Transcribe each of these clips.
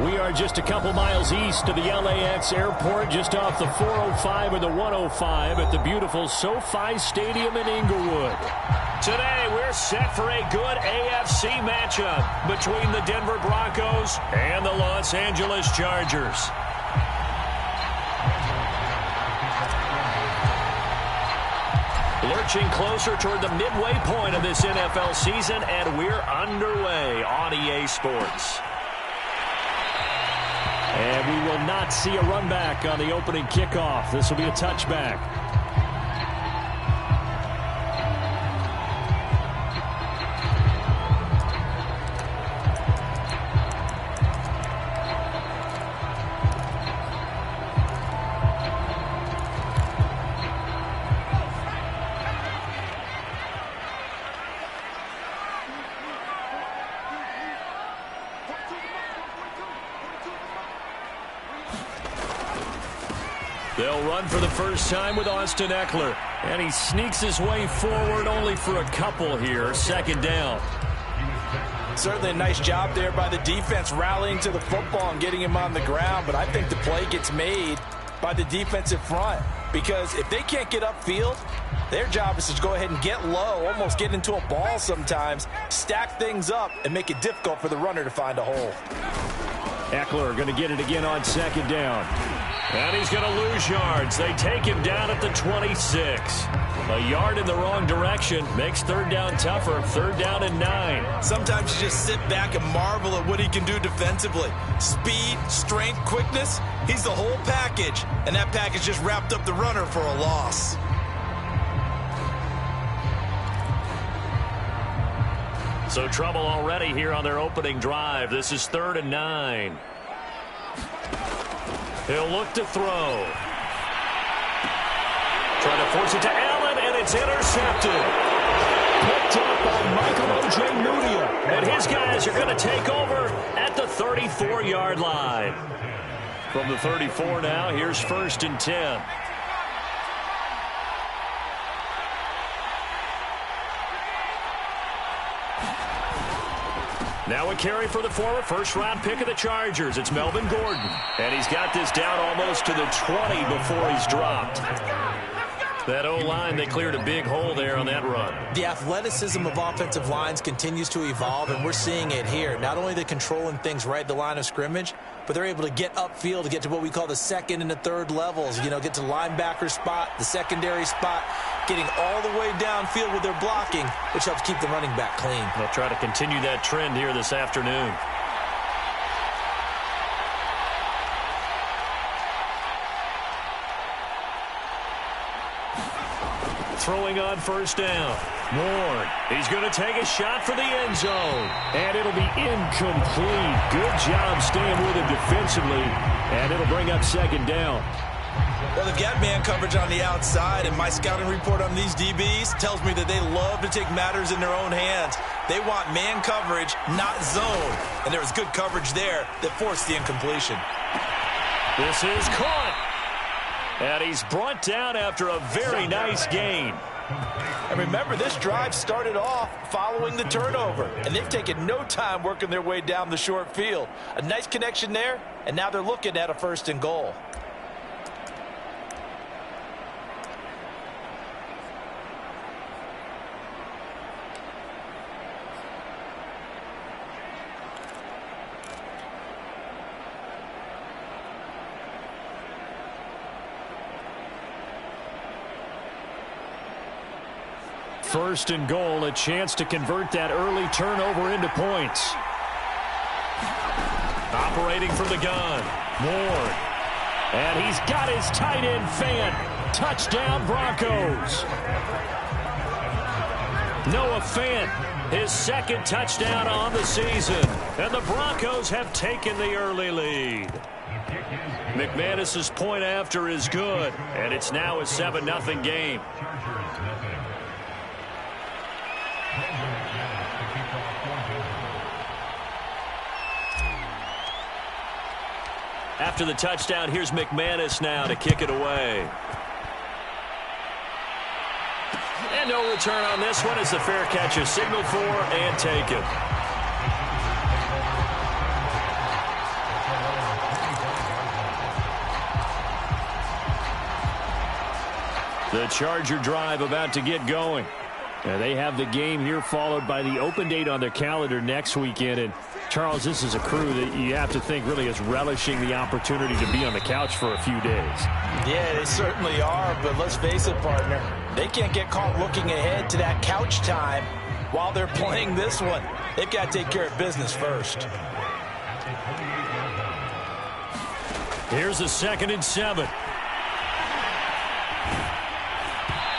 We are just a couple miles east of the LAX airport, just off the 405 and the 105 at the beautiful SoFi Stadium in Inglewood. Today, we're set for a good AFC matchup between the Denver Broncos and the Los Angeles Chargers. Lurching closer toward the midway point of this NFL season, and we're underway on EA Sports. And we will not see a run back on the opening kickoff. This will be a touchback. They'll run for the first time with Austin Eckler. And he sneaks his way forward only for a couple here. Second down. Certainly a nice job there by the defense rallying to the football and getting him on the ground. But I think the play gets made by the defensive front. Because if they can't get upfield, their job is to go ahead and get low, almost get into a ball sometimes, stack things up, and make it difficult for the runner to find a hole. Eckler going to get it again on second down. And he's going to lose yards. They take him down at the 26. A yard in the wrong direction makes third down tougher. Third down and 9. Sometimes you just sit back and marvel at what he can do defensively. Speed, strength, quickness, he's the whole package. And that package just wrapped up the runner for a loss. So trouble already here on their opening drive. This is 3rd and 9. He'll look to throw. Trying to force it to Allen, and it's intercepted. Picked up by Michael O.J. Mudia. And his guys are going to take over at the 34-yard line. From the 34 now, here's 1st and 10. Now a carry for the former first-round pick of the Chargers. It's Alston-Gordon. And he's got this down almost to the 20 before he's dropped. That O-line, they cleared a big hole there on that run. The athleticism of offensive lines continues to evolve, and we're seeing it here. Not only they're controlling things right at the line of scrimmage, but they're able to get upfield to get to what we call the second and the third levels. You know, get to the linebacker spot, the secondary spot, getting all the way downfield with their blocking, which helps keep the running back clean. They'll try to continue that trend here this afternoon. Throwing on first down. Ward. He's going to take a shot for the end zone. And it'll be incomplete. Good job staying with him defensively. And it'll bring up second down. Well, they've got man coverage on the outside, and my scouting report on these DBs tells me that they love to take matters in their own hands. They want man coverage, not zone. And there was good coverage there that forced the incompletion. This is caught. And he's brought down after a very nice gain. And remember, this drive started off following the turnover, and they've taken no time working their way down the short field. A nice connection there, and now they're looking at a 1st and goal. First and goal, a chance to convert that early turnover into points. Operating from the gun, Ward. And he's got his tight end fan. Touchdown, Broncos. Noah Fant, his 2nd touchdown on the season. And the Broncos have taken the early lead. McManus's point after is good. And it's now a 7-0 game. After the touchdown, here's McManus now to kick it away. And no return on this one as the fair catch is signaled for and taken. The Charger drive about to get going. They have the game here followed by the open date on their calendar next weekend. And, Charles, this is a crew that you have to think really is relishing the opportunity to be on the couch for a few days. Yeah, they certainly are, but let's face it, partner. They can't get caught looking ahead to that couch time while they're playing this one. They've got to take care of business first. Here's a 2nd and 7.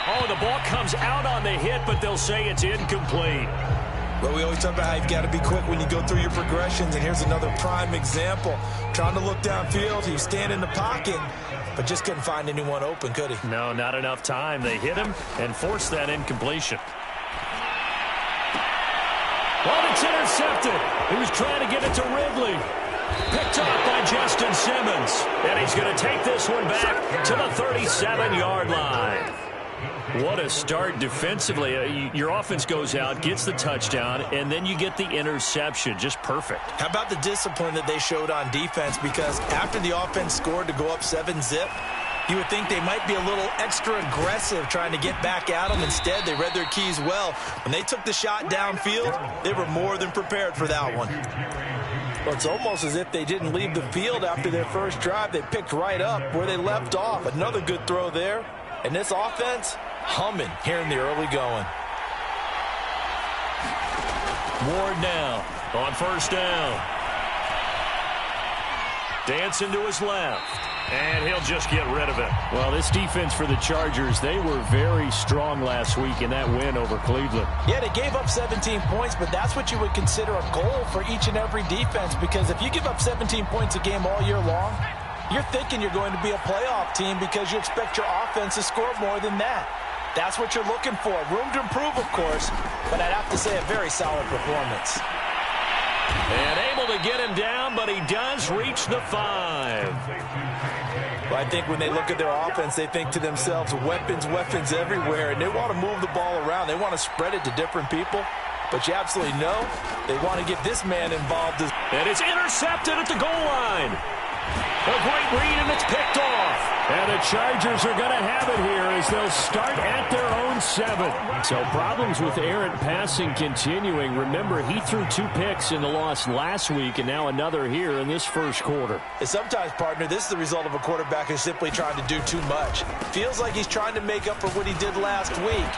Oh, the ball comes out on the hit, but they'll say it's incomplete. But we always talk about how you've got to be quick when you go through your progressions, and here's another prime example. Trying to look downfield, he was standing in the pocket, but just couldn't find anyone open, could he? No, not enough time. They hit him and forced that incompletion. Well, it's intercepted. He was trying to get it to Ridley. Picked up by Justin Simmons. And he's going to take this one back to the 37-yard line. What a start defensively. Your offense goes out, gets the touchdown, and then you get the interception. Just perfect. How about the discipline that they showed on defense? Because after the offense scored to go up 7-zip, you would think they might be a little extra aggressive trying to get back at them. Instead, they read their keys well. When they took the shot downfield, they were more than prepared for that one. Well, it's almost as if they didn't leave the field after their first drive. They picked right up where they left off. Another good throw there. And this offense, humming here in the early going. Ward now on 1st down. Dancing to his left. And he'll just get rid of it. Well, this defense for the Chargers, they were very strong last week in that win over Cleveland. Yeah, they gave up 17 points, but that's what you would consider a goal for each and every defense, because if you give up 17 points a game all year long, you're thinking you're going to be a playoff team because you expect your offense to score more than that. That's what you're looking for. Room to improve, of course, but I'd have to say a very solid performance. And able to get him down, but he does reach the 5. Well, I think when they look at their offense, they think to themselves, weapons, weapons everywhere, and they want to move the ball around. They want to spread it to different people, but you absolutely know they want to get this man involved. And it's intercepted at the goal line. A great read, and it's picked off. And the Chargers are going to have it here as they'll start at their own 7. So problems with errant passing continuing. Remember, he threw 2 picks in the loss last week, and now another here in this first quarter. And sometimes, partner, this is the result of a quarterback who's simply trying to do too much. Feels like he's trying to make up for what he did last week,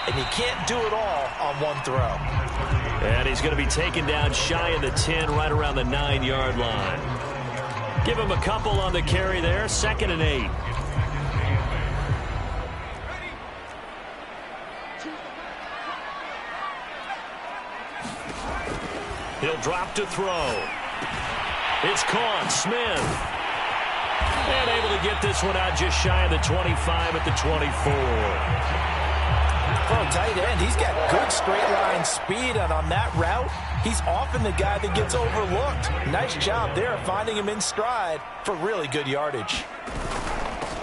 and you can't do it all on one throw. And he's going to be taken down shy of the 10, right around the 9-yard line. Give him a couple on the carry there. 2nd and 8. He'll drop to throw. It's caught. Smith. And able to get this one out just shy of the 25 at the 24. For a tight end, he's got good straight line speed, and on that route, he's often the guy that gets overlooked. Nice job there finding him in stride for really good yardage.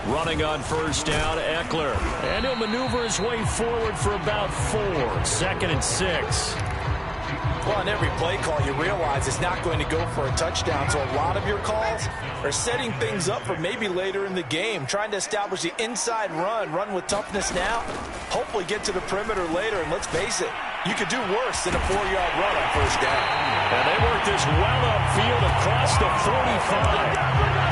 Running on 1st down, Eckler. And he'll maneuver his way forward for about 4. 2nd and 6. Well, on every play call, you realize it's not going to go for a touchdown, so a lot of your calls are setting things up for maybe later in the game, trying to establish the inside run with toughness now, hopefully get to the perimeter later, and let's face it, you could do worse than a 4-yard run on 1st down. And they work this well upfield across the 45.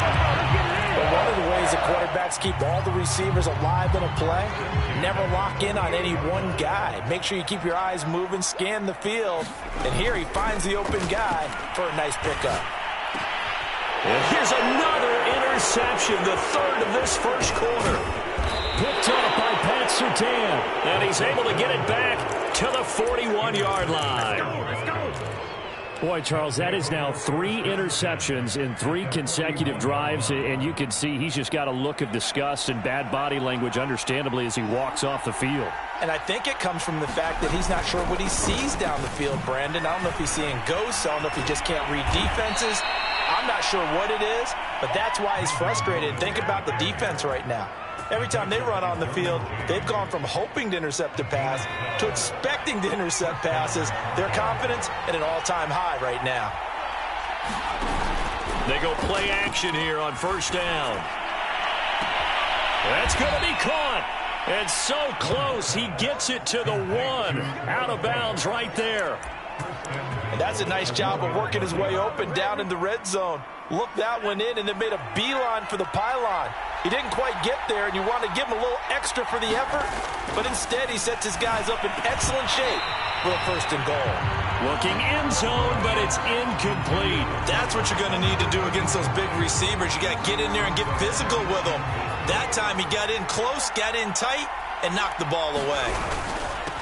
But one of the ways the quarterbacks keep all the receivers alive in a play, never lock in on any one guy. Make sure you keep your eyes moving, scan the field, and here he finds the open guy for a nice pickup. And here's another interception, the 3rd of this first quarter. Picked up by Pat Surtain, and he's able to get it back to the 41-yard line. Let's go. Boy, Charles, that is now 3 interceptions in 3 consecutive drives, and you can see he's just got a look of disgust and bad body language, understandably, as he walks off the field. And I think it comes from the fact that he's not sure what he sees down the field, Brandon. I don't know if he's seeing ghosts. I don't know if he just can't read defenses. I'm not sure what it is, but that's why he's frustrated. Think about the defense right now. Every time they run on the field, they've gone from hoping to intercept a pass to expecting to intercept passes. Their confidence at an all-time high right now. They go play action here on 1st down. That's going to be caught. It's so close. He gets it to the 1. Out of bounds right there. And that's a nice job of working his way open down in the red zone. Looked that one in and then made a beeline for the pylon. He didn't quite get there, and you want to give him a little extra for the effort, but instead he sets his guys up in excellent shape for a 1st and goal. Looking end zone, but it's incomplete. That's what you're going to need to do against those big receivers. You got to get in there and get physical with them. That time he got in close, got in tight, and knocked the ball away.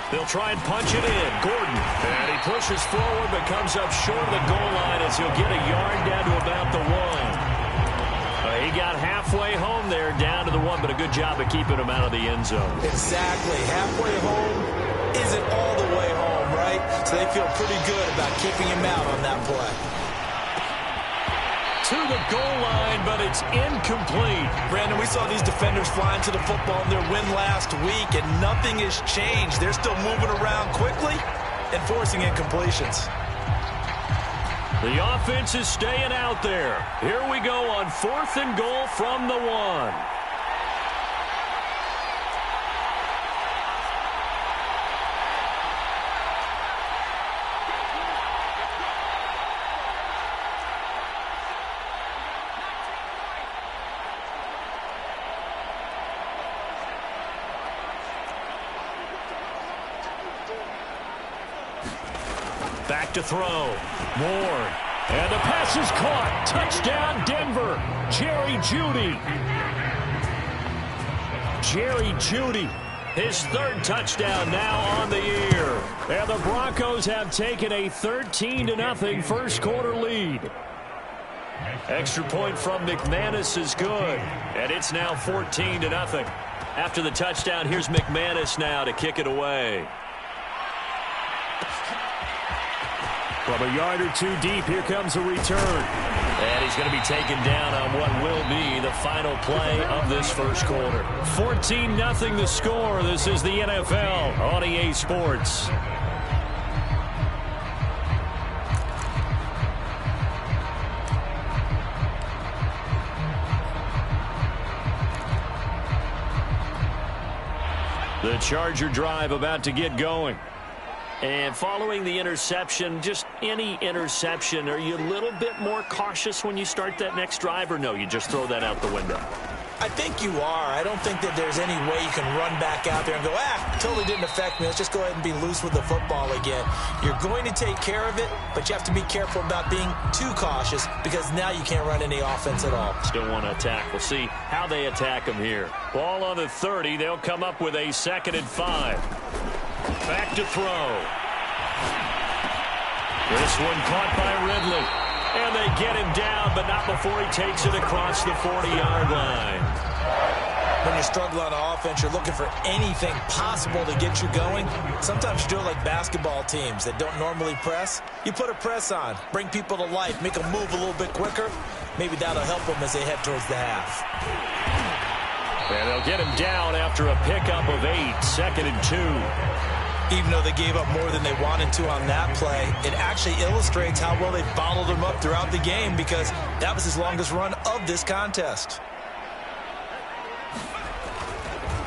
They'll try and punch it in. Gordon. And he pushes forward, but comes up short of the goal line as he'll get a yard down to about the 1. He got halfway home there, down to the 1, but a good job of keeping him out of the end zone. Exactly. Halfway home isn't all the way home, right? So they feel pretty good about keeping him out on that play. To the goal line, but it's incomplete. Brandon, we saw these defenders flying to the football in their win last week, and nothing has changed. They're still moving around quickly and forcing incompletions. The offense is staying out there. Here we go on 4th and goal from the 1. Back to throw. Ward. And the pass is caught. Touchdown, Denver. Jerry Jeudy. Jerry Jeudy. His 3rd touchdown now on the year. And the Broncos have taken a 13-0 first quarter lead. Extra point from McManus is good. And it's now 14-0. After the touchdown, here's McManus now to kick it away. From a yard or 2 deep, here comes a return. And he's going to be taken down on what will be the final play of this first quarter. 14-0 the score. This is the NFL on EA Sports. The Charger drive about to get going. And following the interception, just any interception, are you a little bit more cautious when you start that next drive, or no, you just throw that out the window? I think you are. I don't think that there's any way you can run back out there and go, totally didn't affect me. Let's just go ahead and be loose with the football again. You're going to take care of it, but you have to be careful about being too cautious because now you can't run any offense at all. Still want to attack. We'll see how they attack them here. Ball on the 30. They'll come up with a 2nd and 5. Back to throw. This one caught by Ridley. And they get him down, but not before he takes it across the 40-yard line. When you're struggling on offense, you're looking for anything possible to get you going. Sometimes you do it like basketball teams that don't normally press. You put a press on, bring people to life, make them move a little bit quicker. Maybe that'll help them as they head towards the half. And they'll get him down after a pickup of 8, 2nd and 2. Even though they gave up more than they wanted to on that play, it actually illustrates how well they bottled him up throughout the game because that was his longest run of this contest.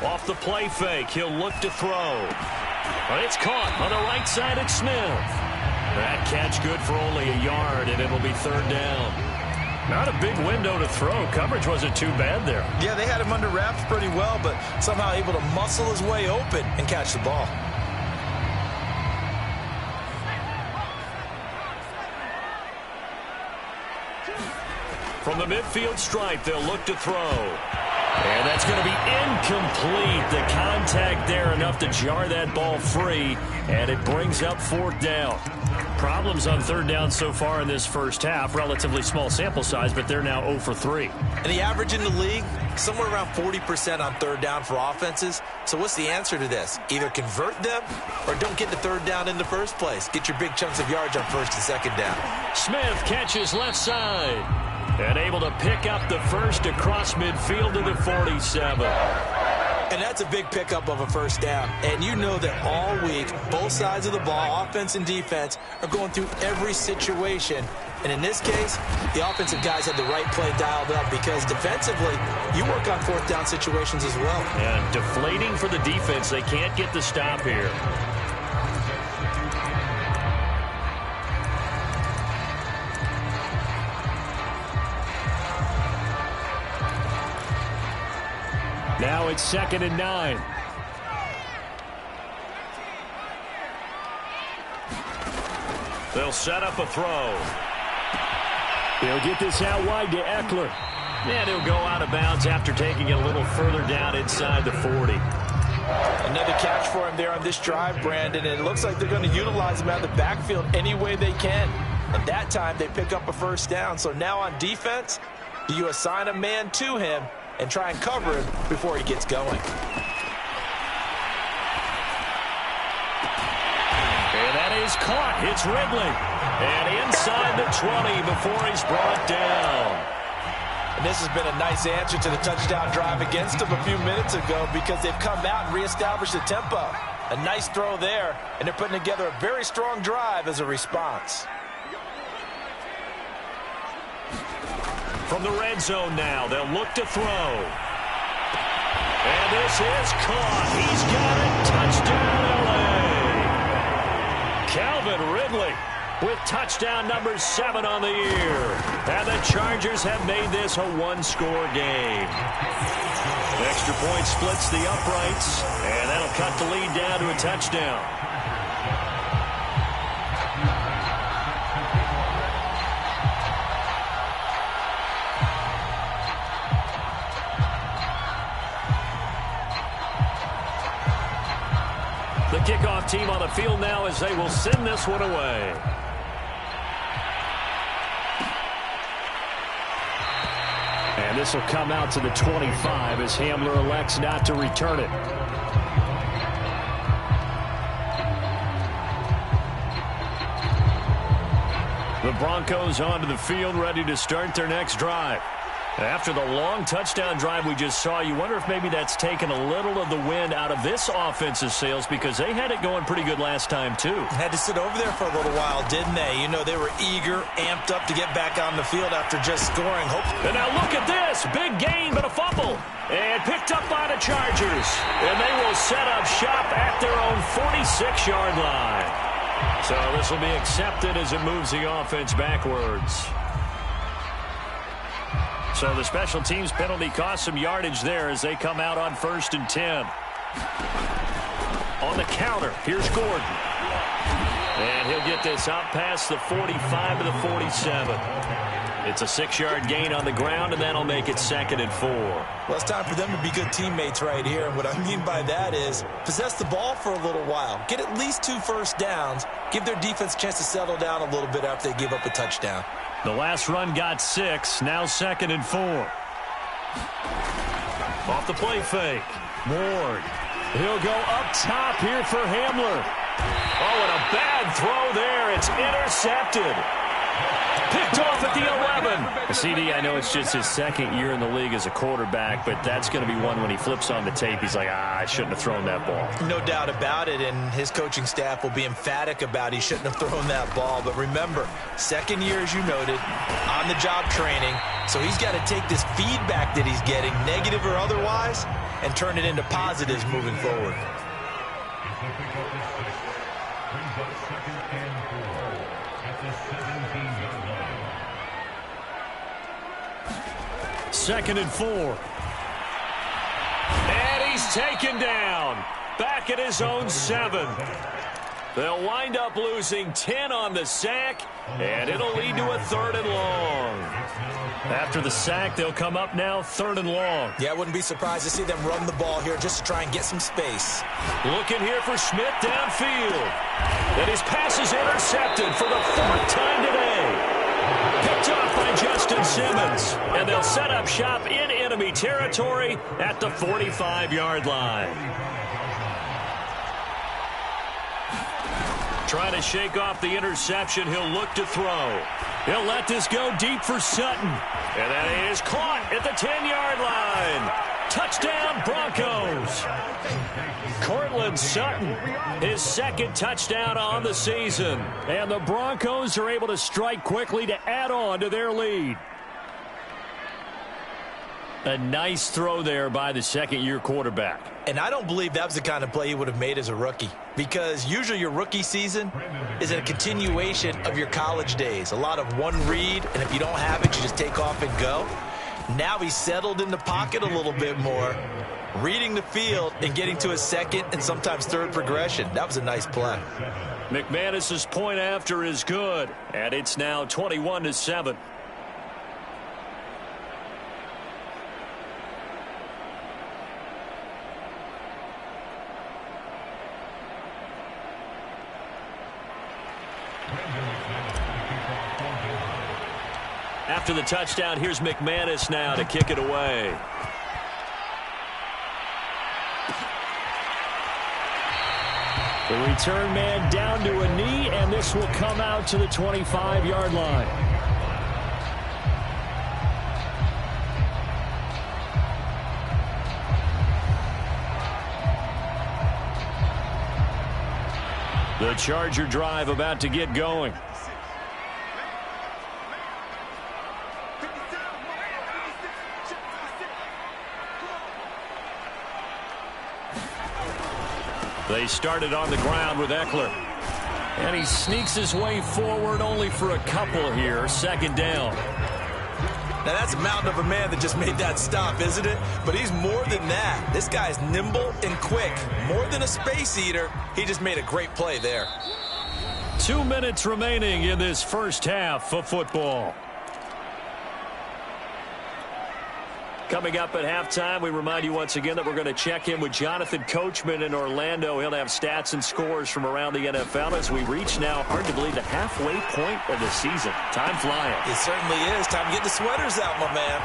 Off the play fake, he'll look to throw. But it's caught on the right side at Smith. That catch good for only a yard, and it'll be 3rd down. Not a big window to throw. Coverage wasn't too bad there. Yeah, they had him under wraps pretty well, but somehow able to muscle his way open and catch the ball. From the midfield stripe, they'll look to throw. And that's going to be incomplete. The contact there enough to jar that ball free, and it brings up 4th down. Problems on 3rd down so far in this first half. Relatively small sample size, but they're now 0 for 3. And the average in the league, somewhere around 40% on 3rd down for offenses. So what's the answer to this? Either convert them or don't get the 3rd down in the first place. Get your big chunks of yards on 1st and 2nd down. Smith catches left side. And able to pick up the first across midfield to the 47. And that's a big pickup of a first down. And you know that all week, both sides of the ball, offense and defense, are going through every situation. And in this case, the offensive guys had the right play dialed up because defensively, you work on fourth down situations as well. And deflating for the defense. They can't get the stop here. Now it's 2nd and 9. They'll set up a throw. He'll get this out wide to Eckler. And he'll go out of bounds after taking it a little further down inside the 40. Another catch for him there on this drive, Brandon. And it looks like they're going to utilize him out of the backfield any way they can. And that time they pick up a first down. So now on defense, do you assign a man to him and try and cover him before he gets going? And that is caught. It's Ridley. And inside the 20 before he's brought down. And this has been a nice answer to the touchdown drive against them a few minutes ago because they've come out and reestablished the tempo. A nice throw there, and they're putting together a very strong drive as a response. From the red zone now, they'll look to throw. And this is caught. He's got it. Touchdown, L.A. Calvin Ridley with touchdown number 7 on the year. And the Chargers have made this a one-score game. The extra point splits the uprights, and that'll cut the lead down to a touchdown. The kickoff team on the field now as they will send this one away. And this will come out to the 25 as Hamler elects not to return it. The Broncos onto the field ready to start their next drive. After the long touchdown drive we just saw, you wonder if maybe that's taken a little of the wind out of this offense's sails because they had it going pretty good last time, too. Had to sit over there for a little while, didn't they? You know, they were eager, amped up to get back on the field after just scoring. And now look at this. Big gain, but a fumble. And picked up by the Chargers. And they will set up shop at their own 46-yard line. So this will be accepted as it moves the offense backwards. So the special teams penalty cost some yardage there as they come out on 1st and 10. On the counter, here's Gordon. And he'll get this out past the 45 to the 47. It's a 6-yard gain on the ground, and that'll make it 2nd and 4. Well, it's time for them to be good teammates right here. And what I mean by that is possess the ball for a little while. Get at least 2 first downs. Give their defense a chance to settle down a little bit after they give up a touchdown. The last run got 6. Now 2nd and 4. Off the play fake. Ward. He'll go up top here for Hamler. Oh, and a bad throw there. It's intercepted. Picked off at the 11. CD, I know it's just his 2nd year in the league as a quarterback, but that's going to be one when he flips on the tape. He's like, I shouldn't have thrown that ball. No doubt about it, and his coaching staff will be emphatic about he shouldn't have thrown that ball. But remember, 2nd year, as you noted, on-the-job training. So he's got to take this feedback that he's getting, negative or otherwise, and turn it into positives moving forward. 2nd and 4. And he's taken down. Back at his own 7. They'll wind up losing 10 on the sack, and it'll lead to a 3rd and long. After the sack, they'll come up now 3rd and long. Yeah, I wouldn't be surprised to see them run the ball here just to try and get some space. Looking here for Smith downfield. And his pass is intercepted for the 4th time today. Picked off by Justin Simmons. And they'll set up shop in enemy territory at the 45-yard line. Trying to shake off the interception. He'll look to throw. He'll let this go deep for Sutton. And that is caught at the 10-yard line. Touchdown, Broncos. Cortland Sutton, his second touchdown on the season. And the Broncos are able to strike quickly to add on to their lead. A nice throw there by the second-year quarterback. And I don't believe that was the kind of play he would have made as a rookie, because usually your rookie season is a continuation of your college days. A lot of one read, and if you don't have it, you just take off and go. Now he's settled in the pocket a little bit more, reading the field and getting to his second and sometimes third progression. That was a nice play. McManus's point after is good, and it's now 21-7. After the touchdown, here's McManus now to kick it away. The return man down to a knee, and this will come out to the 25-yard line. The Charger drive about to get going. They started on the ground with Eckler. And he sneaks his way forward only for a couple here. Second down. Now that's a mountain of a man that just made that stop, isn't it? But he's more than that. This guy's nimble and quick. More than a space eater. He just made a great play there. 2 minutes remaining in this first half of football. Coming up at halftime, we remind you once again that we're going to check in with Jonathan Coachman in Orlando. He'll have stats and scores from around the NFL as we reach now, hard to believe, the halfway point of the season. Time flying. It certainly is. Time to get the sweaters out, my man.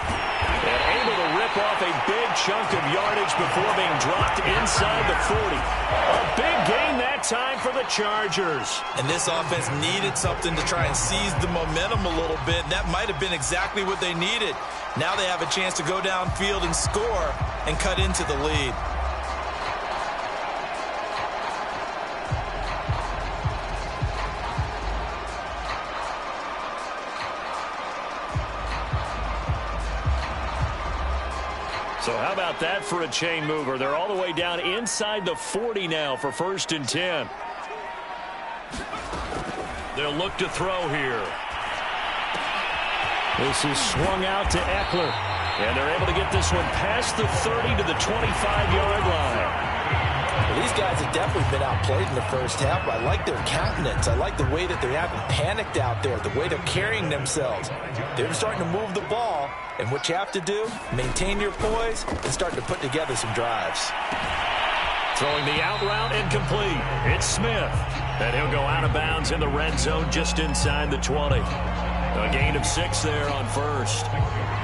And able to rip off a big chunk of yardage before being dropped inside the 40. A big gain that time for the Chargers. And this offense needed something to try and seize the momentum a little bit. That might have been exactly what they needed. Now they have a chance to go downfield and score and cut into the lead. So how about that for a chain mover? They're all the way down inside the 40 now for 1st and 10. They'll look to throw here. This is swung out to Eckler. And they're able to get this one past the 30 to the 25-yard line. Well, these guys have definitely been outplayed in the first half. I like their countenance. I like the way that they haven't panicked out there, the way they're carrying themselves. They're starting to move the ball. And what you have to do, maintain your poise and start to put together some drives. Throwing the out route incomplete. It's Smith. And he'll go out of bounds in the red zone just inside the 20. A gain of 6 there on first.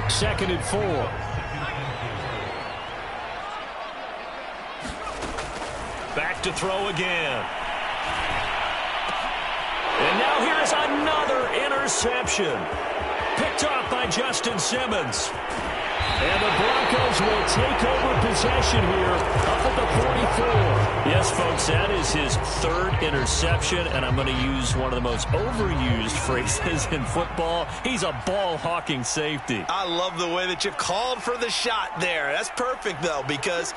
2nd and 4. Back to throw again. And now here's another interception. Picked off by Justin Simmons. And the Broncos will take over possession here up at the 44. Yes, folks, that is his 3rd interception, and I'm going to use one of the most overused phrases in football. He's a ball-hawking safety. I love the way that you called for the shot there. That's perfect, though, because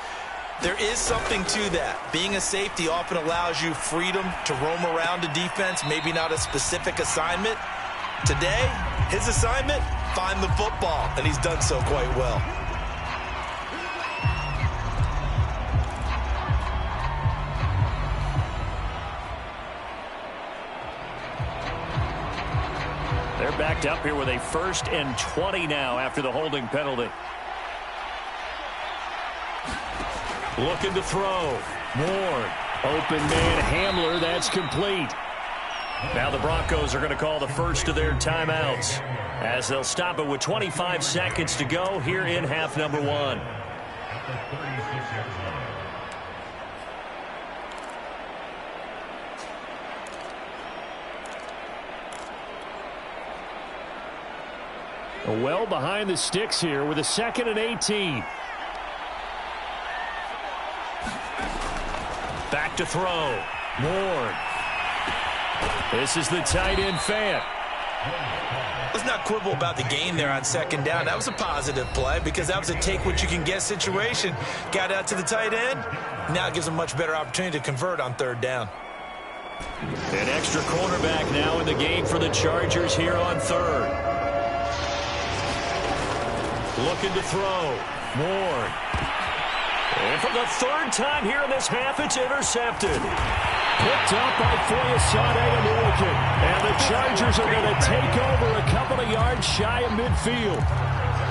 there is something to that. Being a safety often allows you freedom to roam around a defense, maybe not a specific assignment. Today, his assignment, find the football, and he's done so quite well. They're backed up here with a 1st and 20 now after the holding penalty. Looking to throw. Ward. Open man Hamler. That's complete. Now the Broncos are going to call the first of their timeouts as they'll stop it with 25 seconds to go here in half number 1. Well behind the sticks here with a 2nd and 18. to throw. Ward. This is the tight end Fant. Let's not quibble about the gain there on second down. That was a positive play because that was a take-what-you-can-get situation. Got out to the tight end. Now it gives them a much better opportunity to convert on third down. An extra cornerback now in the game for the Chargers here on third. Looking to throw. Ward. And for the third time here in this half, it's intercepted. Picked up by Foyesade American. And the Chargers are going to take over a couple of yards shy of midfield.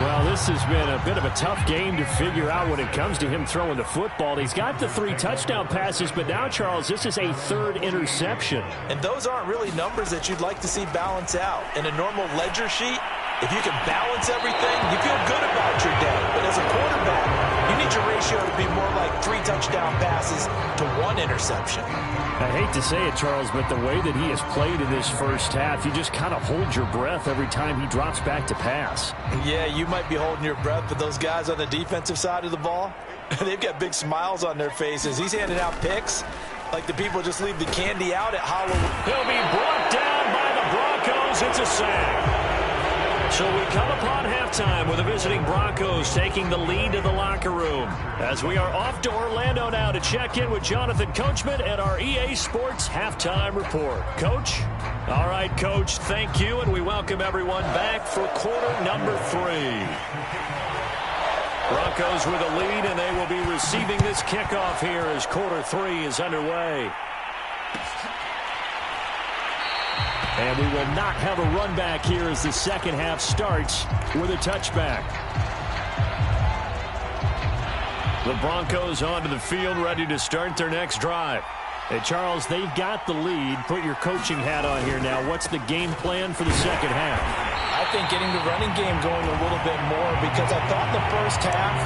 Well, this has been a bit of a tough game to figure out when it comes to him throwing the football. He's got the 3 touchdown passes, but now, Charles, this is a third interception. And those aren't really numbers that you'd like to see balance out. In a normal ledger sheet, if you can balance everything, you feel good about your day. But as a quarterback, you need your ratio to be more like 3 touchdown passes to 1 interception. I hate to say it, Charles, but the way that he has played in this first half, you just kind of hold your breath every time he drops back to pass. Yeah, you might be holding your breath, but those guys on the defensive side of the ball, they've got big smiles on their faces. He's handing out picks like the people just leave the candy out at Halloween. He'll be brought down by the Broncos. It's a sack. So we come upon halftime with the visiting Broncos taking the lead to the locker room as we are off to Orlando now to check in with Jonathan Coachman and our EA Sports Halftime Report. Coach? All right, Coach, thank you, and we welcome everyone back for quarter number 3. Broncos with a lead, and they will be receiving this kickoff here as quarter 3 is underway. And we will not have a run back here as the second half starts with a touchback. The Broncos onto the field ready to start their next drive. Hey, Charles, they've got the lead. Put your coaching hat on here now. What's the game plan for the second half? I think getting the running game going a little bit more because I thought the first half,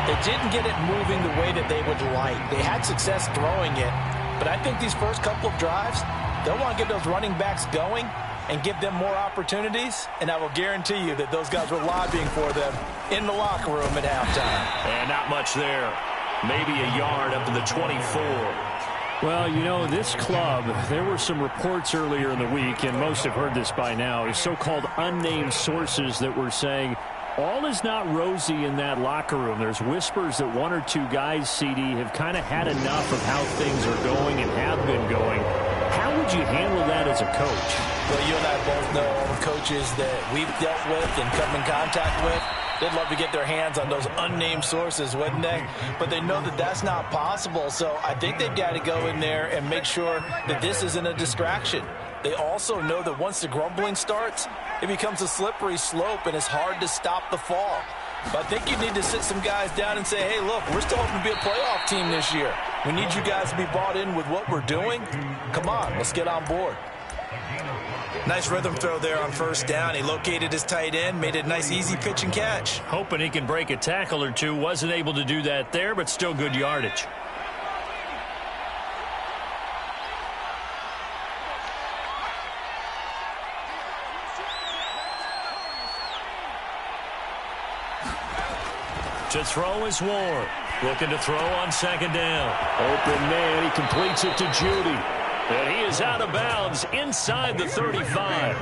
they didn't get it moving the way that they would like. They had success throwing it, but I think these first couple of drives, they'll want to get those running backs going and give them more opportunities, and I will guarantee you that those guys were lobbying for them in the locker room at halftime. And not much there. Maybe a yard up to the 24. Well, you know, this club, there were some reports earlier in the week, and most have heard this by now, is so-called unnamed sources that were saying all is not rosy in that locker room. There's whispers that 1 or 2 guys, CD, have kind of had enough of how things are going and have been going. How would you handle that as a coach? Well, you and I both know all the coaches that we've dealt with and come in contact with. They'd love to get their hands on those unnamed sources, wouldn't they? But they know that that's not possible, so I think they've got to go in there and make sure that this isn't a distraction. They also know that once the grumbling starts, it becomes a slippery slope, and it's hard to stop the fall. But I think you need to sit some guys down and say, hey, look, we're still hoping to be a playoff team this year. We need you guys to be bought in with what we're doing. Come on, let's get on board. Nice rhythm throw there on first down. He located his tight end, made a nice easy pitch and catch. Hoping he can break a tackle or two. Wasn't able to do that there, but still good yardage. To throw is Ward. Looking to throw on second down. Open man. He completes it to Judy. And he is out of bounds inside the 35.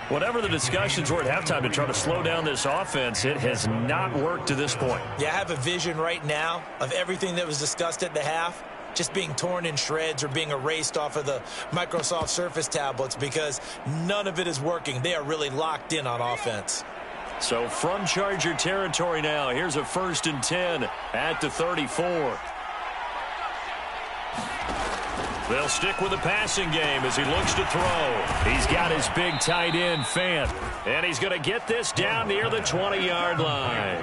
Whatever the discussions were at halftime to try to slow down this offense, it has not worked to this point. Yeah, I have a vision right now of everything that was discussed at the half just being torn in shreds or being erased off of the Microsoft Surface tablets because none of it is working. They are really locked in on offense. So from Charger territory now, here's a 1st and 10 at the 34. They'll stick with the passing game as he looks to throw. He's got his big tight end, Fant. And he's going to get this down near the 20-yard line.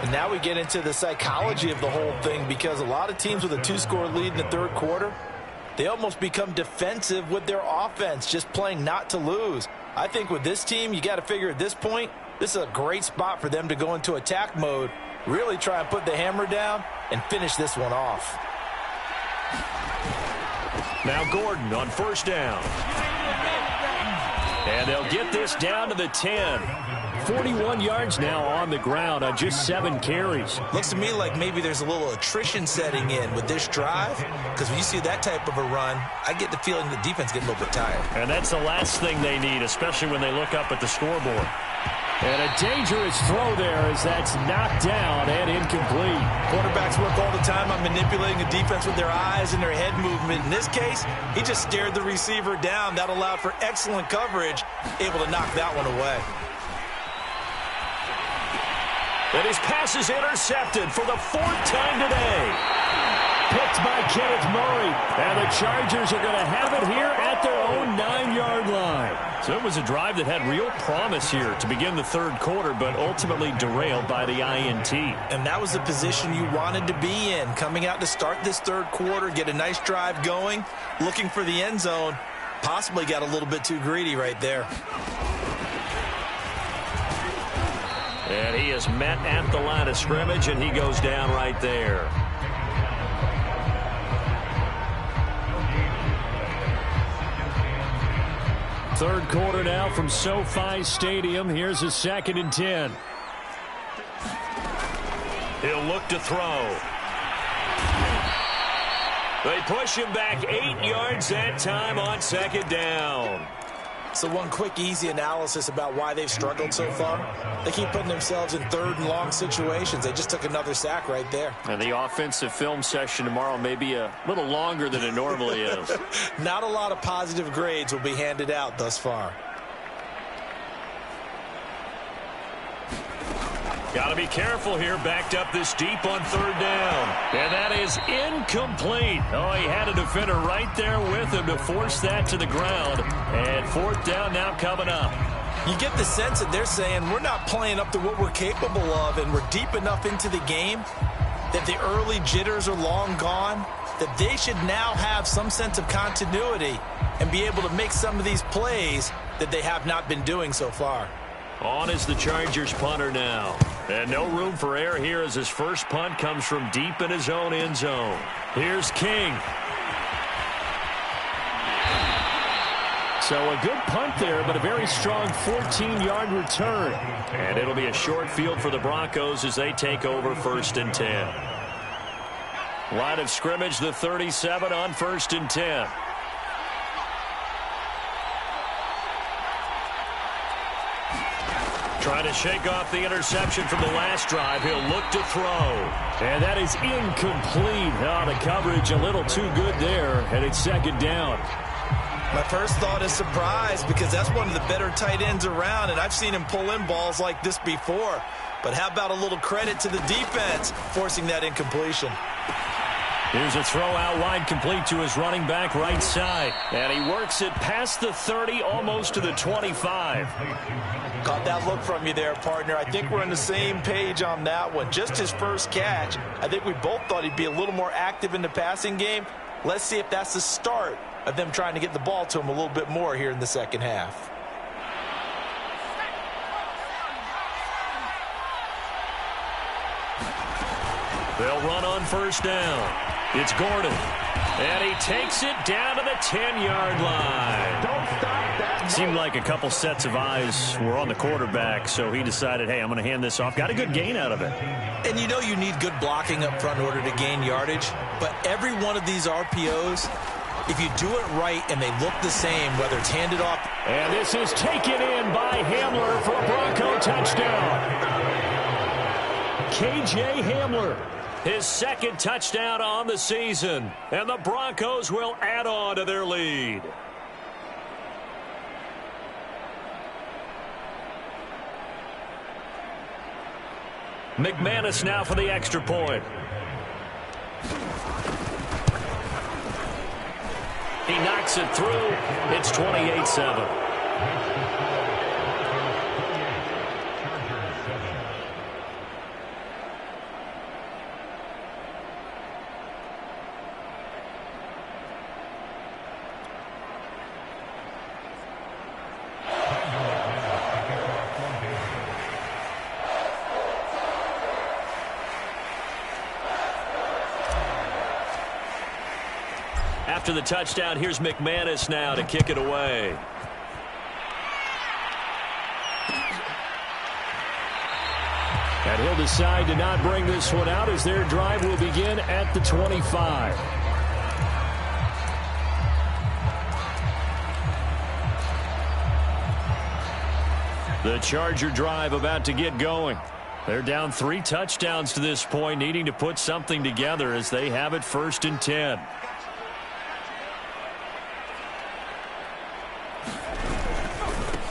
And now we get into the psychology of the whole thing because a lot of teams with a 2-score lead in the third quarter, they almost become defensive with their offense, just playing not to lose. I think with this team, you got to figure at this point, this is a great spot for them to go into attack mode, really try and put the hammer down and finish this one off. Now Gordon on first down. And they'll get this down to the 10. 41 yards now on the ground on just 7 carries. Looks to me like maybe there's a little attrition setting in with this drive, because when you see that type of a run, I get the feeling the defense gets a little bit tired. And that's the last thing they need, especially when they look up at the scoreboard. And a dangerous throw there as that's knocked down and incomplete. Quarterbacks work all the time on manipulating the defense with their eyes and their head movement. In this case, he just stared the receiver down. That allowed for excellent coverage, able to knock that one away. And his pass is intercepted for the 4th time today. Picked by Kenneth Murray. And the Chargers are going to have it here at their own 9-yard line. So it was a drive that had real promise here to begin the 3rd quarter, but ultimately derailed by the INT. And that was the position you wanted to be in, coming out to start this 3rd quarter, get a nice drive going, looking for the end zone. Possibly got a little bit too greedy right there. And he is met at the line of scrimmage, and he goes down right there. Third quarter now from SoFi Stadium. Here's a 2nd and 10. He'll look to throw. They push him back 8 yards that time on 2nd down. So one quick, easy analysis about why they've struggled so far. They keep putting themselves in 3rd and long situations. They just took another sack right there. And the offensive film session tomorrow may be a little longer than it normally is. Not a lot of positive grades will be handed out thus far. Got to be careful here, backed up this deep on 3rd down. And that is incomplete. Oh, he had a defender right there with him to force that to the ground. And 4th down now coming up. You get the sense that they're saying we're not playing up to what we're capable of, and we're deep enough into the game that the early jitters are long gone, that they should now have some sense of continuity and be able to make some of these plays that they have not been doing so far. On is the Chargers punter now. And no room for error here as his first punt comes from deep in his own end zone. Here's King. So a good punt there, but a very strong 14-yard return. And it'll be a short field for the Broncos as they take over 1st and 10. Line of scrimmage, the 37 on 1st and 10. Trying to shake off the interception from the last drive. He'll look to throw. And that is incomplete. Oh, the coverage a little too good there. And it's 2nd down. My first thought is surprise, because that's one of the better tight ends around, and I've seen him pull in balls like this before. But how about a little credit to the defense forcing that incompletion? Here's a throw out wide, complete to his running back right side. And he works it past the 30, almost to the 25. Got that look from you there, partner. I think we're on the same page on that one. Just his first catch. I think we both thought he'd be a little more active in the passing game. Let's see if that's the start of them trying to get the ball to him a little bit more here in the 2nd half. They'll run on 1st down. It's Gordon. And he takes it down to the 10-yard line. Don't stop that. Seemed like a couple sets of eyes were on the quarterback, so he decided, hey, I'm going to hand this off. Got a good gain out of it. And you know you need good blocking up front in order to gain yardage. But every one of these RPOs, if you do it right and they look the same, whether it's handed off. And this is taken in by Hamler for a Bronco touchdown. K.J. Hamler, his 2nd touchdown on the season. And the Broncos will add on to their lead. McManus now for the extra point. He knocks it through. It's 28-7. After the touchdown, here's McManus now to kick it away. And he'll decide to not bring this one out as their drive will begin at the 25. The Charger drive about to get going. They're down 3 touchdowns to this point, needing to put something together as they have it 1st and 10.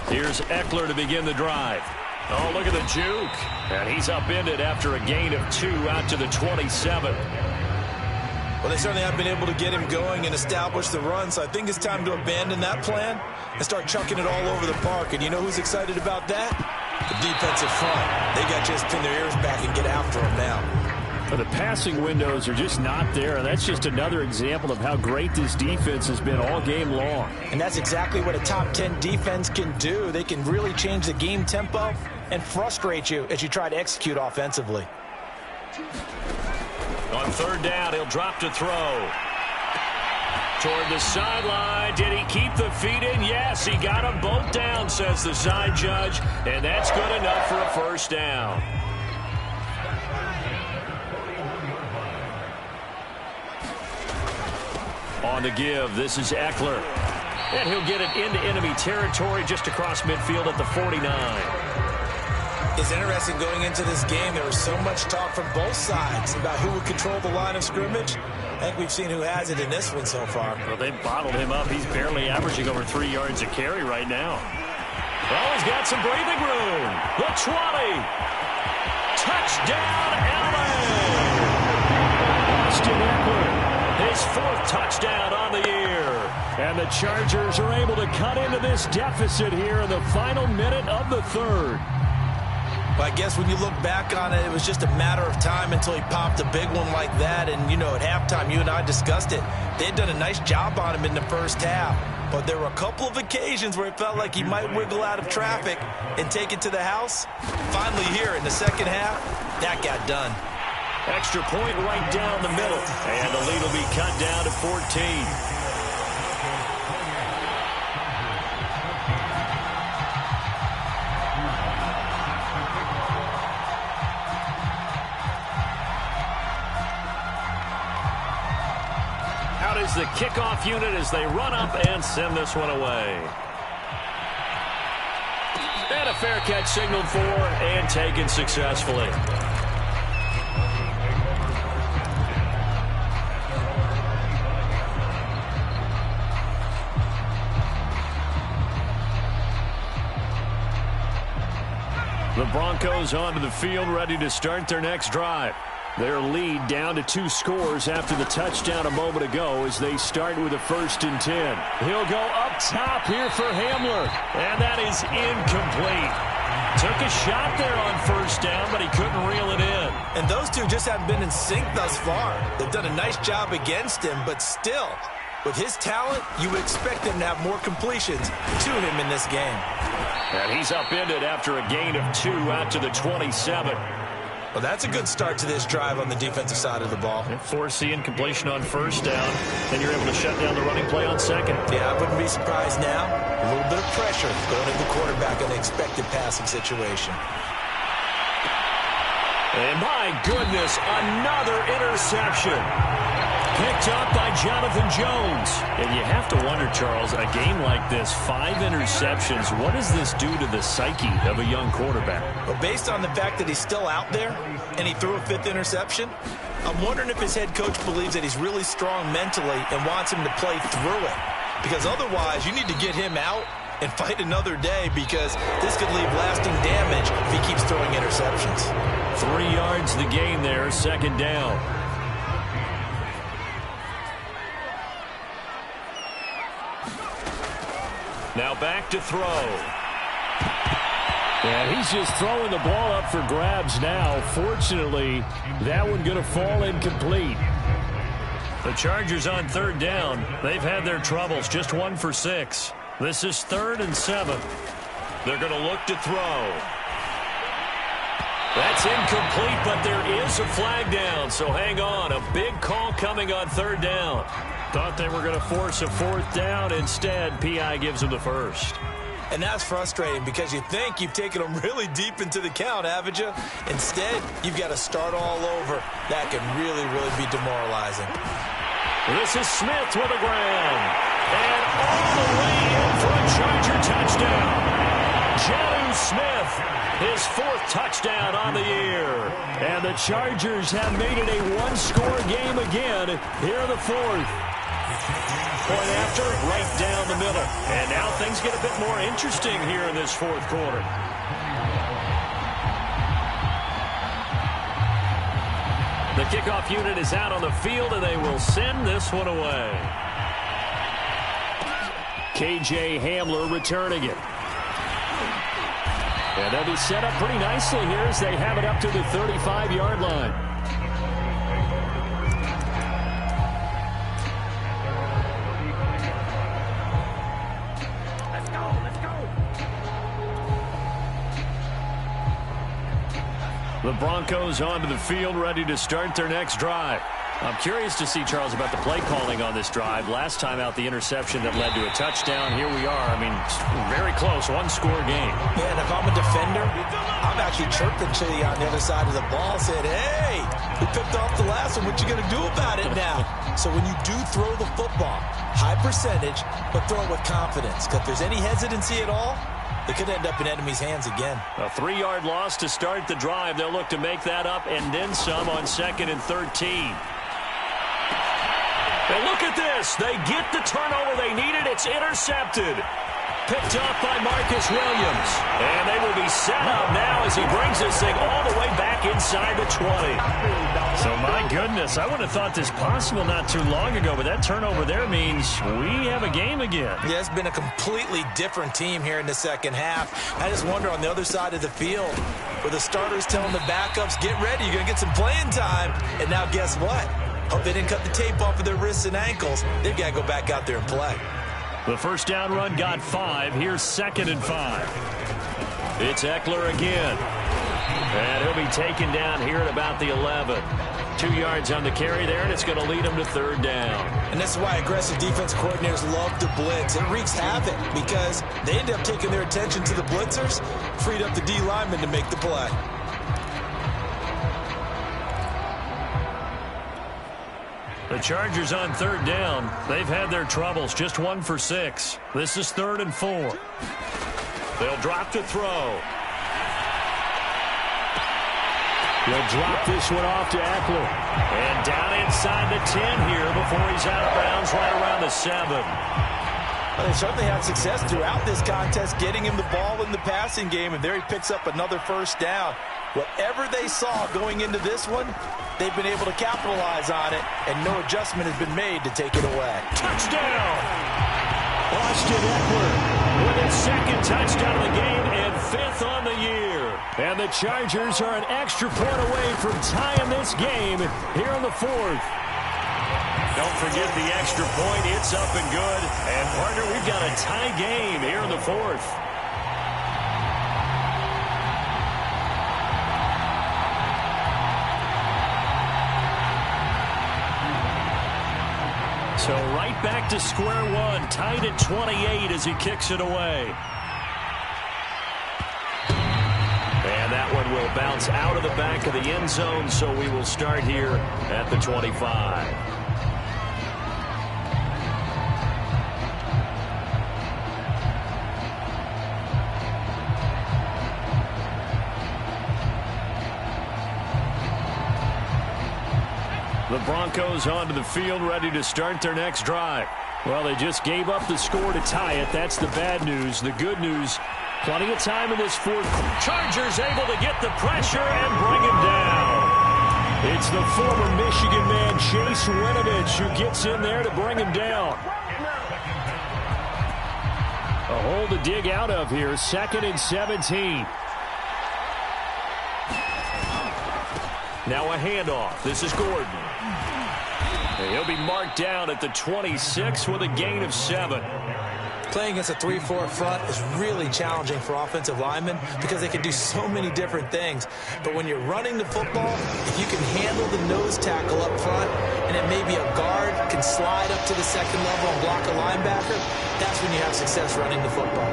Here's Eckler to begin the drive. Oh, look at the juke. And he's upended after a gain of 2 out to the 27. Well, they certainly have been able to get him going and establish the run, so I think it's time to abandon that plan and start chucking it all over the park. And you know who's excited about that? The defensive front. They got just pin their ears back and get after him now. The passing windows are just not there, and that's just another example of how great this defense has been all game long. And that's exactly what a top 10 defense can do. They can really change the game tempo and frustrate you as you try to execute offensively. On 3rd down, he'll drop to throw. Toward the sideline. Did he keep the feet in? Yes, he got them both down, says the side judge. And that's good enough for a 1st down. On the give, this is Eckler. And he'll get it into enemy territory just across midfield at the 49. It's interesting going into this game. There was so much talk from both sides about who would control the line of scrimmage. I think we've seen who has it in this one so far. Well, they've bottled him up. He's barely averaging over 3 yards a carry right now. Oh, he's got some breathing room. The 20. Touchdown, LA! Austin Eckler, his 4th touchdown on the year. And the Chargers are able to cut into this deficit here in the final minute of the 3rd. But I guess when you look back on it, it was just a matter of time until he popped a big one like that. And, you know, at halftime, you and I discussed it. They had done a nice job on him in the 1st half. But there were a couple of occasions where it felt like he might wiggle out of traffic and take it to the house. Finally here in the 2nd half, that got done. Extra point right down the middle. And the lead will be cut down to 14. Is the kickoff unit as they run up and send this one away. And a fair catch signaled for and taken successfully. The Broncos onto the field, ready to start their next drive. Their lead down to 2 scores after the touchdown a moment ago as they start with a 1st and 10. He'll go up top here for Hamler, and that is incomplete. Took a shot there on 1st down, but he couldn't reel it in. And those two just haven't been in sync thus far. They've done a nice job against him, but still, with his talent, you would expect him to have more completions to him in this game. And he's upended after a gain of 2 out to the 27. Well, that's a good start to this drive on the defensive side of the ball. And foreseeing completion on 1st down, and you're able to shut down the running play on 2nd. Yeah, I wouldn't be surprised now. A little bit of pressure going at the quarterback in the expected passing situation. And my goodness, another interception. Picked up by Jonathan Jones. And you have to wonder, Charles, a game like this, 5 interceptions, what does this do to the psyche of a young quarterback? Well, based on the fact that he's still out there and he threw a 5th interception, I'm wondering if his head coach believes that he's really strong mentally and wants him to play through it. Because otherwise, you need to get him out and fight another day, because this could leave lasting damage if he keeps throwing interceptions. 3 yards the gain there, 2nd down. Now back to throw. And he's just throwing the ball up for grabs now. Fortunately, that one going to fall incomplete. The Chargers on 3rd down. They've had their troubles. Just 1 for 6. This is 3rd and 7. They're going to look to throw. That's incomplete, but there is a flag down, so hang on. A big call coming on 3rd down. Thought they were going to force a 4th down. Instead, P.I. gives them the 1st. And that's frustrating because you think you've taken them really deep into the count, haven't you? Instead, you've got to start all over. That can really, really be demoralizing. This is Smith with a grab. And all the way in for a Charger touchdown. Jonnu Smith, his 4th touchdown on the year. And the Chargers have made it a one-score game again here in the 4th. Point after, right down the middle. And now things get a bit more interesting here in this 4th quarter. The kickoff unit is out on the field, and they will send this one away. K.J. Hamler returning it. And they'll be set up pretty nicely here as they have it up to the 35-yard line. The Broncos onto the field, ready to start their next drive. I'm curious to see, Charles, about the play calling on this drive. Last time out, the interception that led to a touchdown. Here we are. I mean, very close, one-score game. Yeah, and if I'm a defender, I'm actually chirping to you on the other side of the ball, saying, hey, we picked off the last one. What you going to do about it now? So when you do throw the football, high percentage, but throw it with confidence. Because if there's any hesitancy at all, it could end up in enemy's hands again. A 3-yard loss to start the drive. They'll look to make that up and then some on 2nd and 13. And look at this. They get the turnover they needed. It's intercepted. Picked up by Marcus Williams. And they will be set up now as he brings this thing all the way back inside the 20. So, my goodness, I would have thought this possible not too long ago, but that turnover there means we have a game again. Yeah, it's been a completely different team here in the second half. I just wonder on the other side of the field, where the starters telling the backups, get ready, you're going to get some playing time. And now guess what? Hope they didn't cut the tape off of their wrists and ankles. They've got to go back out there and play. The first down run got 5. Here's 2nd and 5. It's Eckler again. And he'll be taken down here at about the 11. 2 yards on the carry there, and it's going to lead him to 3rd down. And this is why aggressive defense coordinators love to blitz. It wreaks havoc because they end up taking their attention to the blitzers, freed up the D lineman to make the play. The Chargers on 3rd down. They've had their troubles. Just 1 for 6. This is 3rd and 4. They'll drop to throw. They'll drop this one off to Eckler. And down inside the 10 here before he's out of bounds right around the 7. Well, they certainly had success throughout this contest getting him the ball in the passing game, and there he picks up another first down. Whatever they saw going into this one, they've been able to capitalize on it, and no adjustment has been made to take it away. Touchdown! Austin Eckler with his 2nd touchdown of the game and 5th on the year. And the Chargers are an extra point away from tying this game here in the 4th. Don't forget the extra point. It's up and good. And, partner, we've got a tie game here in the 4th. So right back to square one, tied at 28 as he kicks it away. And that one will bounce out of the back of the end zone, so we will start here at the 25. The Broncos onto the field, ready to start their next drive. Well, they just gave up the score to tie it. That's the bad news. The good news, plenty of time in this 4th. Chargers able to get the pressure and bring him down. It's the former Michigan man, Chase Winovich, who gets in there to bring him down. A hole to dig out of here, 2nd and 17. Now a handoff. This is Gordon. And he'll be marked down at the 26 with a gain of 7. Playing against a 3-4 front is really challenging for offensive linemen because they can do so many different things. But when you're running the football, if you can handle the nose tackle up front, and then maybe a guard can slide up to the 2nd level and block a linebacker, that's when you have success running the football.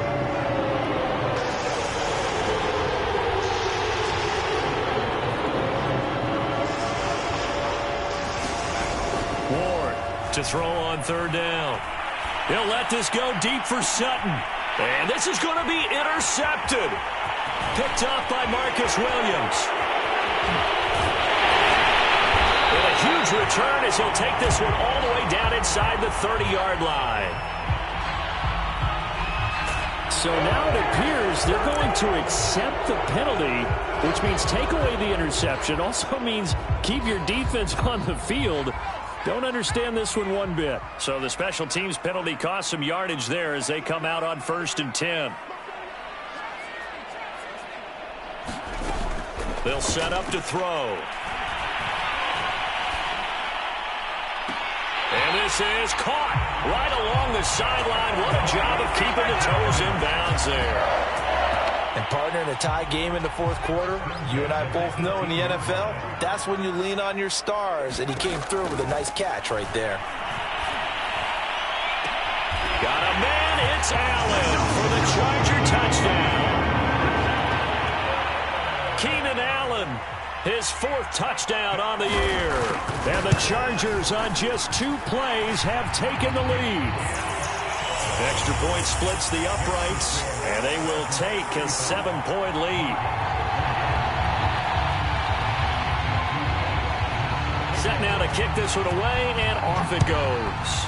to throw on third down. He'll let this go deep for Sutton. And this is going to be intercepted. Picked off by Marcus Williams. And a huge return as he'll take this one all the way down inside the 30-yard line. So now it appears they're going to accept the penalty, which means take away the interception. Also means keep your defense on the field. Don't understand this one bit. So the special teams penalty cost some yardage there as they come out on 1st and 10. They'll set up to throw. And this is caught right along the sideline. What a job of keeping the toes in bounds there. And, partner, in a tie game in the fourth quarter, you and I both know in the NFL, that's when you lean on your stars, and he came through with a nice catch right there. Got a man, it's Allen for the Charger touchdown. Keenan Allen, his 4th touchdown on the year. And the Chargers on just 2 plays have taken the lead. Extra point splits the uprights, and they will take a 7-point lead. Set now to kick this one away, and off it goes.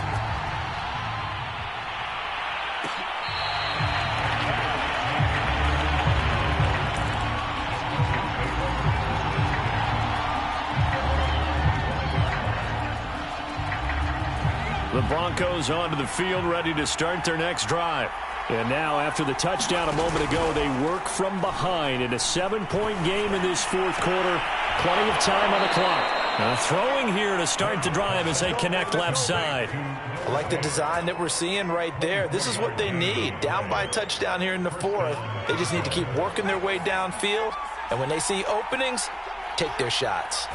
The Broncos onto the field, ready to start their next drive. And now, after the touchdown a moment ago, they work from behind in a 7-point game in this fourth quarter. Plenty of time on the clock. Now throwing here to start the drive as they connect left side. I like the design that we're seeing right there. This is what they need. Down by a touchdown here in the fourth. They just need to keep working their way downfield. And when they see openings, take their shots.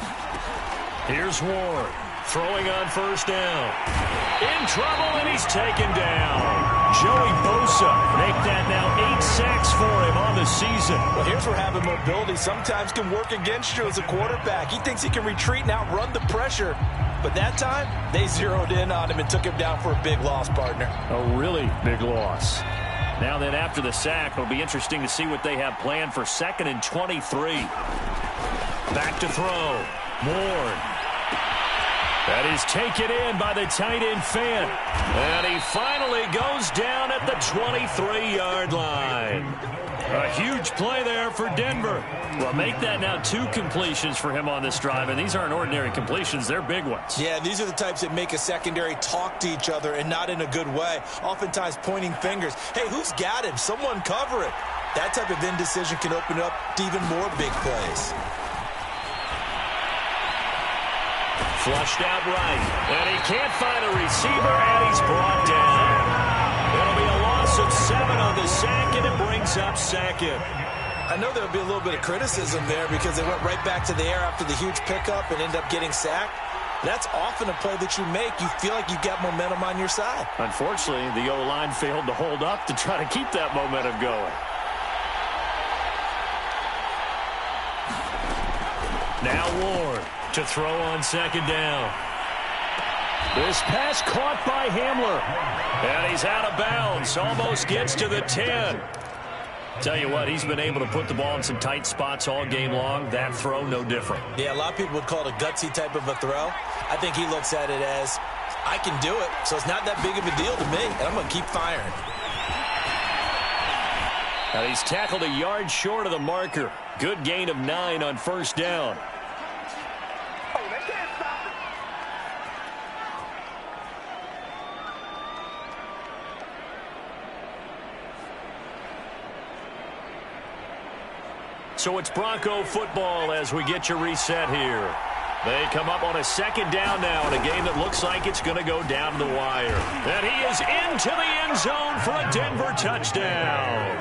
Here's Ward. Throwing on 1st down. In trouble, and he's taken down. Joey Bosa make that now 8 sacks for him on the season. Well, here's where having mobility sometimes can work against you as a quarterback. He thinks he can retreat and outrun the pressure. But that time, they zeroed in on him and took him down for a big loss, partner. A really big loss. Now then, after the sack, it'll be interesting to see what they have planned for 2nd and 23. Back to throw. Ward. That is taken in by the tight end Fant. And he finally goes down at the 23-yard line. A huge play there for Denver. Well, make that now 2 completions for him on this drive, and these aren't ordinary completions. They're big ones. Yeah, these are the types that make a secondary talk to each other and not in a good way, oftentimes pointing fingers. Hey, who's got him? Someone cover it. That type of indecision can open up to even more big plays. Flushed out right, and he can't find a receiver, and he's brought down. It'll be a loss of 7 on the sack, and it brings up 2nd. I know there'll be a little bit of criticism there because they went right back to the air after the huge pickup and ended up getting sacked. That's often a play that you make. You feel like you've got momentum on your side. Unfortunately, the O-line failed to hold up to try to keep that momentum going. Now Ward to throw on 2nd down. This pass caught by Hamler. And he's out of bounds. Almost gets to the 10. Tell you what, he's been able to put the ball in some tight spots all game long. That throw, no different. Yeah, a lot of people would call it a gutsy type of a throw. I think he looks at it as, I can do it, so it's not that big of a deal to me, and I'm going to keep firing. Now he's tackled a yard short of the marker. Good gain of 9 on 1st down. So it's Bronco football as we get you reset here. They come up on a 2nd down now in a game that looks like it's going to go down to the wire. And he is into the end zone for a Denver touchdown.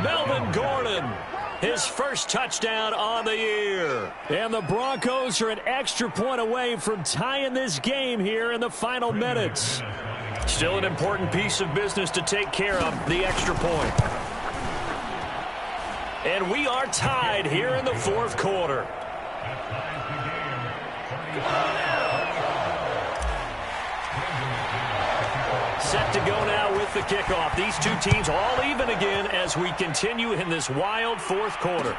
Melvin Gordon, his 1st touchdown on the year. And the Broncos are an extra point away from tying this game here in the final minutes. Still an important piece of business to take care of, the extra point. And we are tied here in the 4th quarter. set to go now with the kickoff. These two teams all even again as we continue in this wild fourth quarter.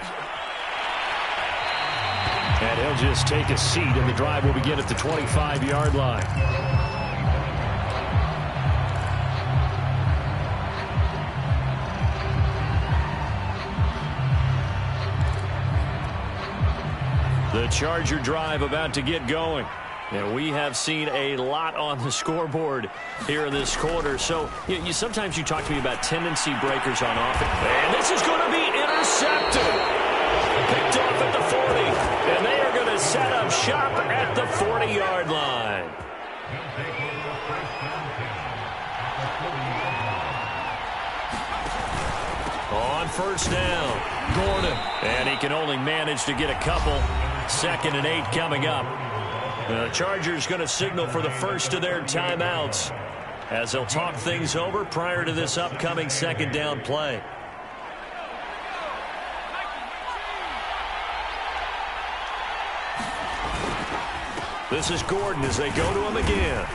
And he'll just take a seat, and the drive will begin at the 25-yard line. The Charger drive about to get going. And we have seen a lot on the scoreboard here in this quarter. So sometimes you talk to me about tendency breakers on offense. And this is going to be intercepted. Picked off at the 40. And they are going to set up shop at the 40-yard line. On first down, Gordon. And he can only manage to get a couple. 2nd and 8 coming up. The Chargers going to signal for the first of their timeouts as they'll talk things over prior to this upcoming 2nd down play. This is Gordon as they go to him again.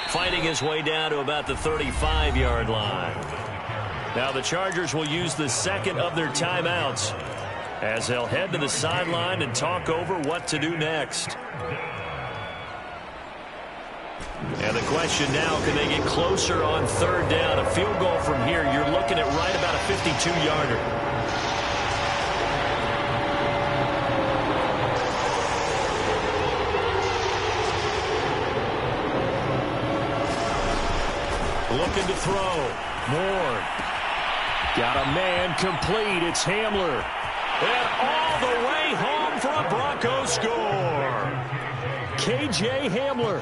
Fighting his way down to about the 35-yard line. Now the Chargers will use the second of their timeouts as they'll head to the sideline and talk over what to do next. And the question now, can they get closer on 3rd down? A field goal from here, you're looking at right about a 52-yarder. Looking to throw. Moore. Got a man complete. It's Hamler. And all the way home for a Broncos score. K.J. Hamler.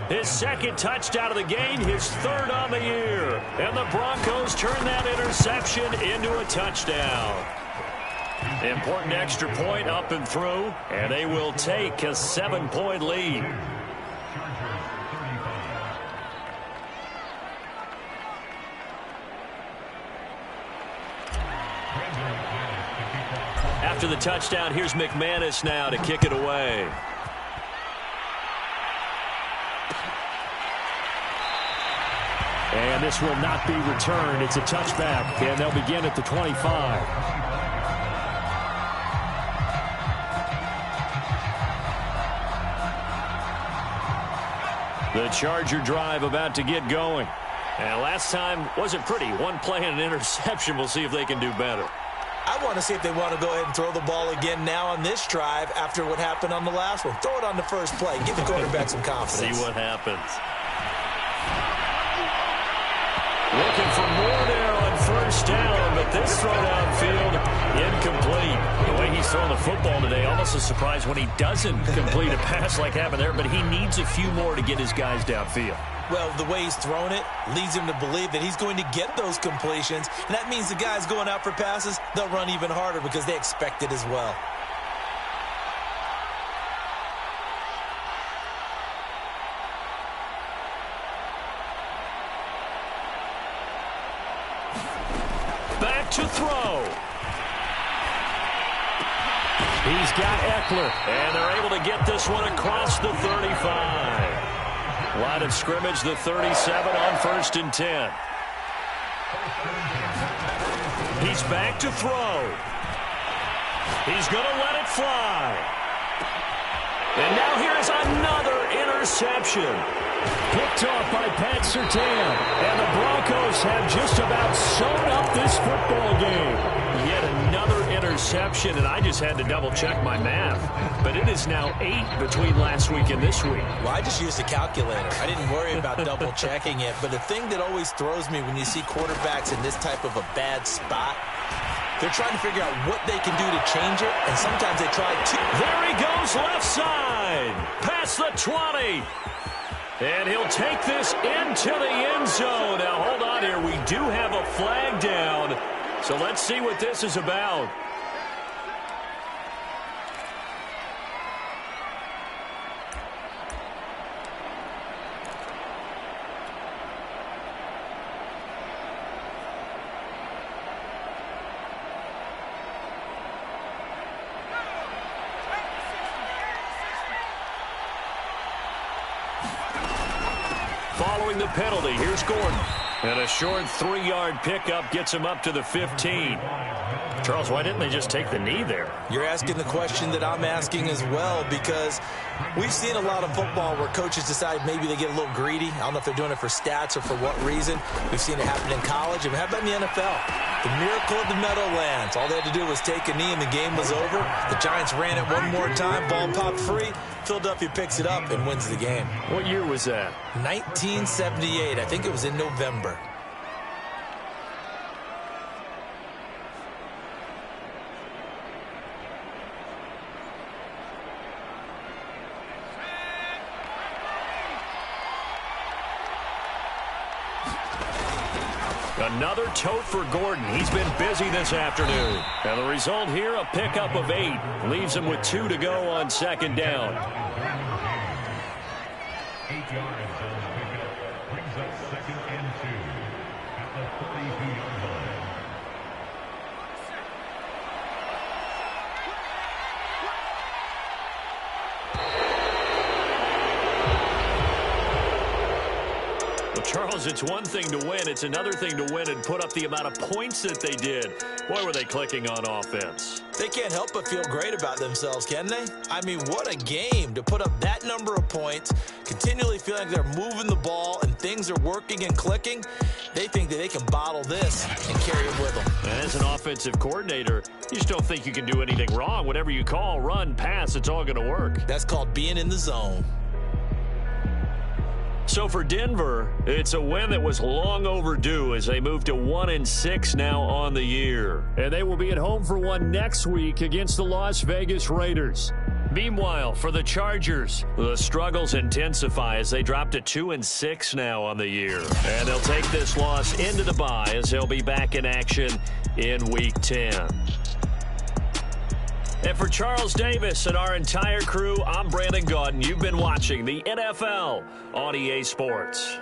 His 2nd touchdown of the game, his 3rd on the year. And the Broncos turn that interception into a touchdown. Important extra point up and through, and they will take a 7-point lead. After the touchdown, here's McManus now to kick it away. And this will not be returned. It's a touchback, and they'll begin at the 25. The Charger drive about to get going. And last time wasn't pretty. One play and an interception. We'll see if they can do better. I want to see if they want to go ahead and throw the ball again now on this drive after what happened on the last one. Throw it on the first play. Give the quarterback some confidence. See what happens. Looking for more there on first down, but this throw downfield incomplete. The way he's throwing the football today, almost a surprise when he doesn't complete a pass like happened there, but he needs a few more to get his guys downfield. Well, the way he's thrown it leads him to believe that he's going to get those completions, and that means the guys going out for passes, they'll run even harder because they expect it as well. Back to throw. He's got Eckler, and they're able to get this one across the 35. Line of scrimmage, the 37 on 1st and 10. He's back to throw. He's going to let it fly. And now here's another interception. Picked off by Pat Surtain. And the Broncos have just about sewn up this football game. Yet another interception, and I just had to double-check my math. But it is now 8 between last week and this week. Well, I just used a calculator. I didn't worry about double-checking it. But the thing that always throws me when you see quarterbacks in this type of a bad spot, they're trying to figure out what they can do to change it, and sometimes they try to. There he goes, left side. Past the 20. And he'll take this into the end zone. Now, hold on here. We do have a flag down. So let's see what this is about. throwing the penalty. Here's Gordon. And a short 3-yard pickup gets him up to the 15. Charles, why didn't they just take the knee there? You're asking the question that I'm asking as well, because we've seen a lot of football where coaches decide maybe they get a little greedy. I don't know if they're doing it for stats or for what reason. We've seen it happen in college. I mean, how about in the NFL? The miracle of the Meadowlands. All they had to do was take a knee and the game was over. The Giants ran it one more time. Ball popped free. Philadelphia picks it up and wins the game. What year was that? 1978. I think it was in November. Another tote for Gordon. He's been busy this afternoon. And the result here, a pickup of 8. Leaves him with 2 to go on second down. 8 yards on the pickup. Brings up 2nd and 2 at the 32-yard line. Charles, it's one thing to win. It's another thing to win and put up the amount of points that they did. Boy, were they clicking on offense. They can't help but feel great about themselves, can they? I mean, what a game to put up that number of points, continually feeling like they're moving the ball and things are working and clicking. They think that they can bottle this and carry it with them. And as an offensive coordinator, you just don't think you can do anything wrong. Whatever you call, run, pass, it's all going to work. That's called being in the zone. So for Denver, it's a win that was long overdue as they move to 1-6 now on the year. And they will be at home for one next week against the Las Vegas Raiders. Meanwhile, for the Chargers, the struggles intensify as they drop to 2-6 now on the year. And they'll take this loss into the bye as they'll be back in action in Week 10. And for Charles Davis and our entire crew, I'm Brandon Gaudin. You've been watching the NFL on EA Sports.